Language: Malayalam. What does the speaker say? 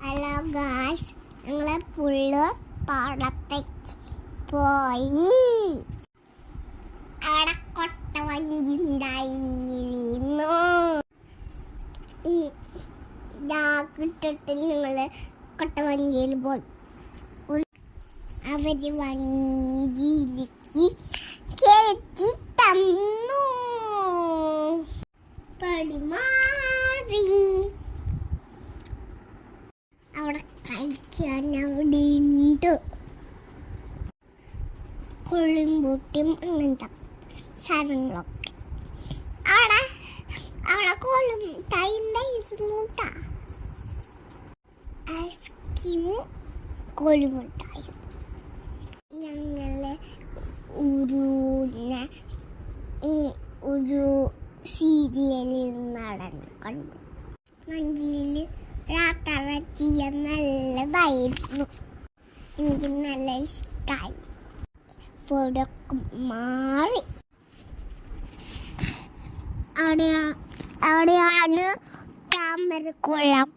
ഹലോ ഗായ്സ്, ഞങ്ങളെ പുള്ള് പാടത്തേക്ക് പോയി. അവിടെ കൊട്ടവഞ്ചി ഉണ്ടായിരുന്നു. ഇട്ടിട്ട് ഞങ്ങള് കൊട്ടവഞ്ചിയിൽ പോയി. അവര് വഞ്ചിയിലേക്ക് കയറ്റി തന്നു. പടിമാറി അവിടെ കഴിക്കാൻ അവിടെ ഉണ്ട്. കൊള്ളിമ്പൂട്ടിയും അങ്ങനത്തെ സാധനങ്ങളൊക്കെ അവിടെ കോലുമുട്ടായിണ്ടായിരുന്നുട്ടാ. ഐസ്ക്രീമും കോലുമുട്ടായും ഞങ്ങള് ഒരു സീരിയലിൽ നടന്ന് കണ്ടു. വഞ്ചിയിൽ യാത്ര ചെയ്യാൻ നല്ലതായിരുന്നു. എനിക്ക് നല്ല ഇഷ്ടമായി. ഫോട്ടോക്ക് മാറി. അവിടെയാണ് താമരക്കുളം.